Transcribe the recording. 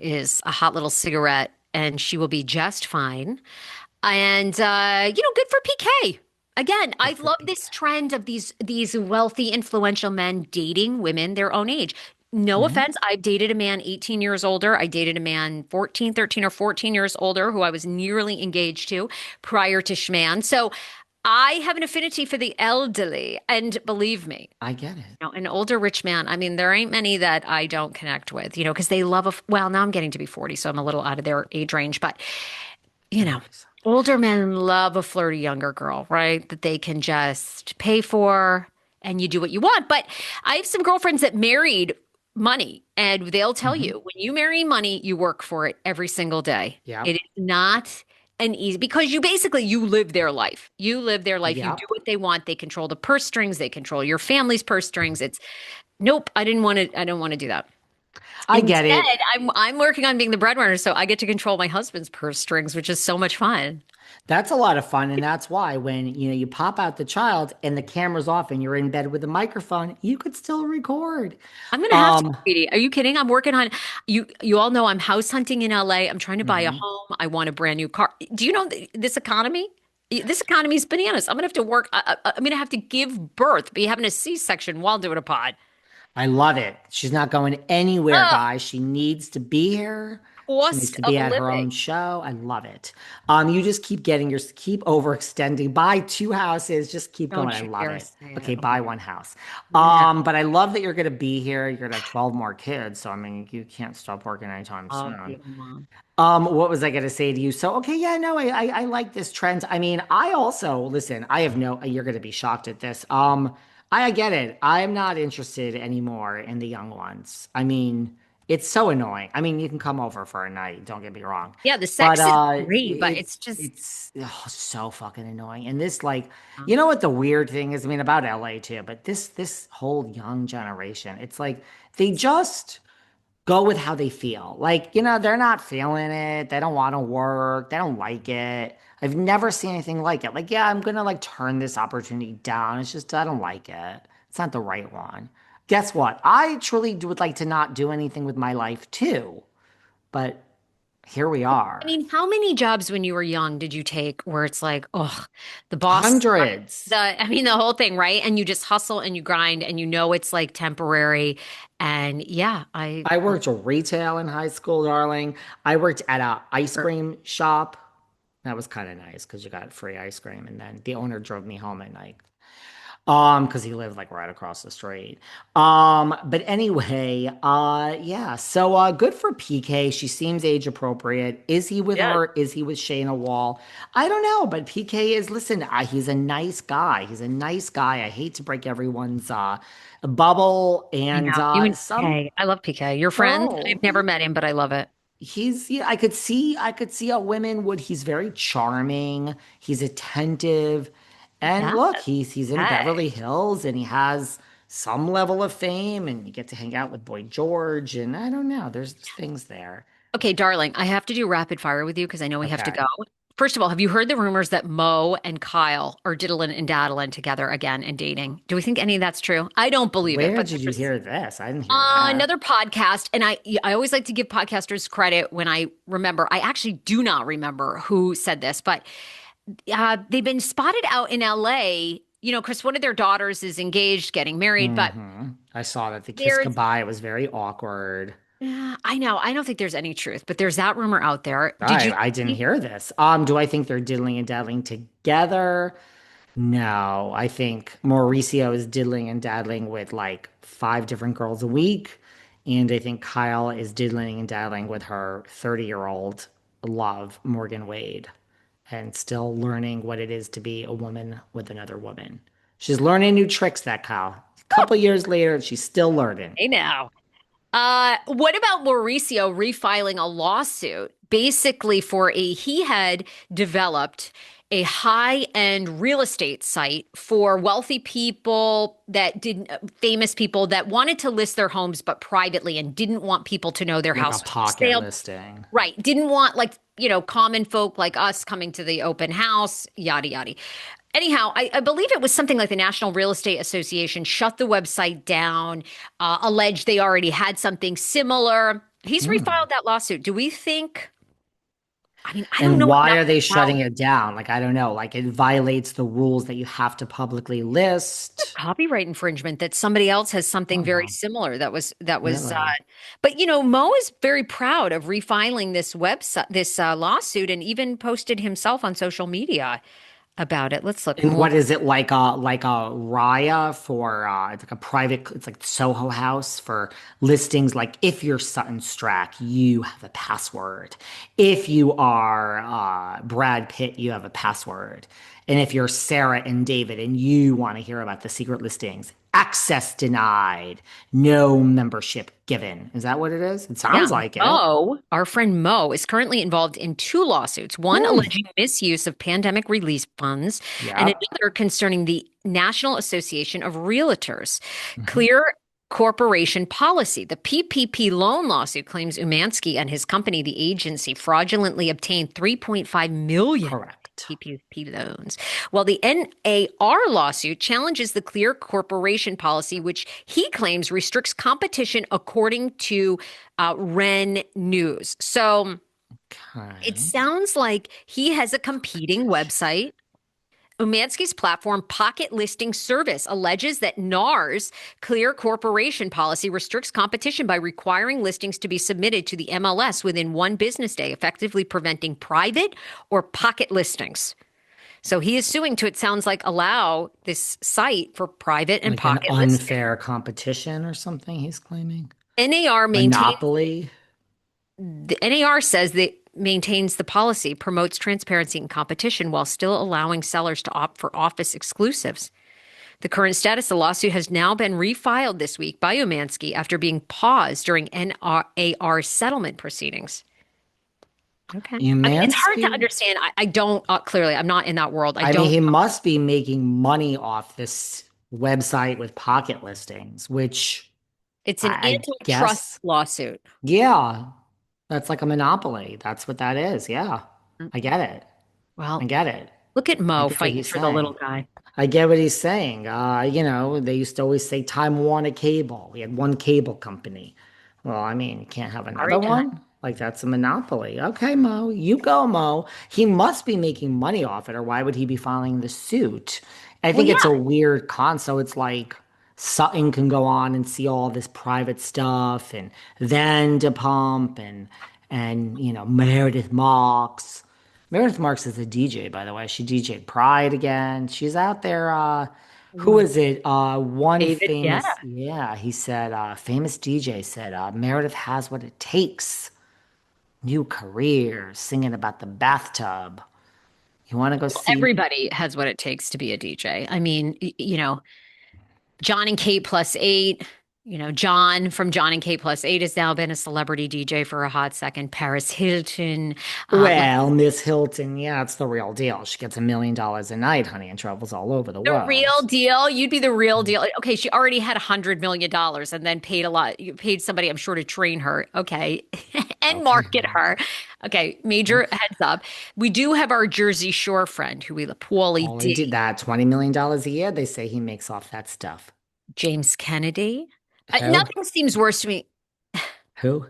is a hot little cigarette and she will be just fine. And good for PK. Again, I Good for love PK. this trend of these wealthy, influential men dating women their own age. No Mhm. offense, I've dated a man 18 years older. I dated a man 14, 13, or 14 years older who I was nearly engaged to prior to Schman. So I have an affinity for the elderly. And believe me, I get it. an older rich man, I mean, there ain't many that I don't connect with, because they love well, now I'm getting to be 40, so I'm a little out of their age range, but you know, Nice. older men love a flirty younger girl, right? That they can just pay for and you do what you want. But I have some girlfriends that married money, and they'll tell Hmm. you when you marry money, you work for it every single day. It Yep. is not an easy because you live their life. You live their life. You do Yep. what they want. They control the purse strings. They control your family's purse strings. It's nope. I don't want to do that. I get Instead, it. I'm working on being the breadwinner, so I get to control my husband's purse strings, which is so much fun. That's a lot of fun, and that's why when you pop out the child and the camera's off and you're in bed with a microphone, you could still record. I'm gonna have to, Um, sweetie. Are you kidding? I'm working on you all know I'm house hunting in LA. I'm trying to buy a mhm. home. I want a brand new car. Do you know this economy? This economy is bananas. I'm gonna have to work. I'm gonna have to give birth, be having a C-section while doing a pod. I love it. She's not going anywhere, Ugh, guys. She needs to be here. She needs cost to of be at her living. own show. I love it. You just keep overextending. Buy two houses. Just keep going. Don't I you love dare it. say it. Okay, Oh my buy God. one house. No. But I love that you're gonna be here. You're gonna have 12 more kids. So I mean, you can't stop working anytime I'll be soon. a mom. What was I gonna say to you? So, okay, yeah, no, I like this trend. I mean, I also listen. I have no. You're gonna be shocked at this. I get it. I'm not interested anymore in the young ones. I mean, it's so annoying. I mean, you can come over for a night. Don't get me wrong, Yeah, the but sex is great, but it's it's just it's oh, so fucking annoying. And this, like, uh, you know what the weird thing is? I mean, about LA too, but this whole young generation, it's like they just go with how they feel. Like, they're not feeling it. They don't want to work. They don't like it. I've never seen anything like it. Like, yeah, I'm gonna like turn this opportunity down. It's just I don't like it. It's not the right one. Guess what? I truly would like to not do anything with my life too. But here we I are. mean, how many jobs when you were young did you take where it's like, oh, the boss, Hundreds. the whole thing, right? And you just hustle and you grind and you know it's like temporary. And yeah, I worked retail in high school, darling. I worked at a ice cream shop. That was kind of nice because you got free ice cream, and then the owner drove me home at night. Because he lived like right across the street. But anyway, yeah. So, good for PK. She seems age appropriate. Is he with yes. her? Is he with Shayna Wall? I don't know, but PK is, listen, he's a nice guy. He's a nice guy. I hate to break everyone's bubble I and know. You and some, PK. I love PK. Your friend? oh, I've never met him, but I love it. yeah, I could see how women would. He's very charming. He's attentive. And Yeah. look, he's in Hey. Beverly Hills and he has some level of fame and you get to hang out with Boy George and I don't know, there's things there. Okay, darling, I have to do rapid fire with you because I know we have to Okay. go. First of all, have you heard the rumors that Mo and Kyle are diddling and daddling together again and dating? Do we think any of that's true? I don't believe it, Where but did you there's hear this? I didn't hear that. another podcast, and I always like to give podcasters credit when I remember. I actually do not remember who said this, but they've been spotted out in LA. Chris, one of their daughters is engaged, getting married, but I saw that the kiss there's goodbye was very awkward. yeah, I know. I don't think there's any truth, but there's that rumor out there. Did I you I didn't see? hear this. Do I think they're diddling and daddling together? No, I think Mauricio is diddling and daddling with like five different girls a week. And I think Kyle is diddling and daddling with her 30-year-old love, Morgan Wade, and still learning what it is to be a woman with another woman. She's learning new tricks, that Kyle. A couple years later, she's still learning. Hey now. What about Mauricio refiling a lawsuit basically for he had developed a high-end real estate site for wealthy people that didn't, famous people that wanted to list their homes but privately and didn't want people to know their Like a house was for pocket sale. listing. Right. Didn't want like, common folk like us coming to the open house, yada, yada. Anyhow, I believe it was something like the National Real Estate Association shut the website down, alleged they already had something similar. He's Hmm. refiled that lawsuit. Do we think, I mean, I don't And know why enough are they about shutting it down? Like, I don't know. Like, it violates the rules that you have to publicly list. copyright infringement that somebody else has something Oh, very no, similar that was really? but Mo is very proud of refiling this website, this lawsuit, and even posted himself on social media about it. Let's look And more. what is it like a Raya for it's like a private it's like Soho House for listings like if you're Sutton Strack, you have a password. If you are Brad Pitt, you have a password. And if you're Sarah and David and you want to hear about the secret listings, access denied, no membership given. Is that what it is? It Yeah, sounds like it. Mo, our friend Mo, is currently involved in two lawsuits, one Hmm. alleging misuse of pandemic relief funds and Yep. another concerning the National Association of Realtors. Mhm. Clear Corporation Policy. The PPP loan lawsuit claims Umansky and his company, the agency, fraudulently obtained 3.5 million Correct. PPP loans. While the NAR lawsuit challenges the Clear Corporation Policy, which he claims restricts competition according to Ren News. So it Okay. sounds like he has a competing website. Umansky's platform, Pocket Listing Service, alleges that NAR's Clear Corporation Policy restricts competition by requiring listings to be submitted to the MLS within one business day, effectively preventing private or pocket listings. So he is suing to, it sounds like, allow this site for private and Like an pocket listing. unfair competition or something he's claiming. NAR maintains Monopoly. the NAR says that maintains the policy, promotes transparency and competition while still allowing sellers to opt for office exclusives. The current status, the lawsuit has now been refiled this week by Umansky after being paused during NAR settlement proceedings. Okay. I mean, it's hard to Umansky. understand. I don't, clearly, I'm not in that world. I I mean, don't, he must be making money off this website with pocket listings, which it's an I antitrust guess, lawsuit. yeah, that's like a monopoly. That's what that is. Yeah, I get it. I Well, get it. look at I Mo get what fighting he's for the little saying. guy. I get what he's saying. They used to always say Time Warner Cable. We had one cable company. Well, I mean, you can't have another Sorry, time. one? Like that's a monopoly. Okay, Mo, you go, Mo. He must be making money off it, or why would he be filing the suit? I Well, think it's a yeah. weird con. So it's like Sutton can go on and see all this private stuff, and then DePump and Meredith Marks. Meredith Marks is a DJ, by the way. She DJ'd Pride again. She's out there. Who Ooh, is it? One David famous, Guetta. yeah, he said, famous DJ said, Meredith has what it takes. New career, singing about the bathtub. You want to go see? Everybody has what it takes to be a DJ. I mean, John and Kate plus eight. John from John and Kate plus eight has now been a celebrity DJ for a hot second. Paris Hilton. Well, Miss Hilton, yeah, it's the real deal. She gets $1 million a night, honey, and travels all over the The real world. deal. You'd be the real deal. Okay, she already had $100 million and then paid a lot. You paid somebody, I'm sure, to train her. Okay, and Okay, market her. Okay, major okay. heads up. We do have our Jersey Shore friend who we love, Paulie Paulie did D. that $20 million a year. They say he makes off that stuff. James Kennedy. Who? Nothing seems worse to me. Who?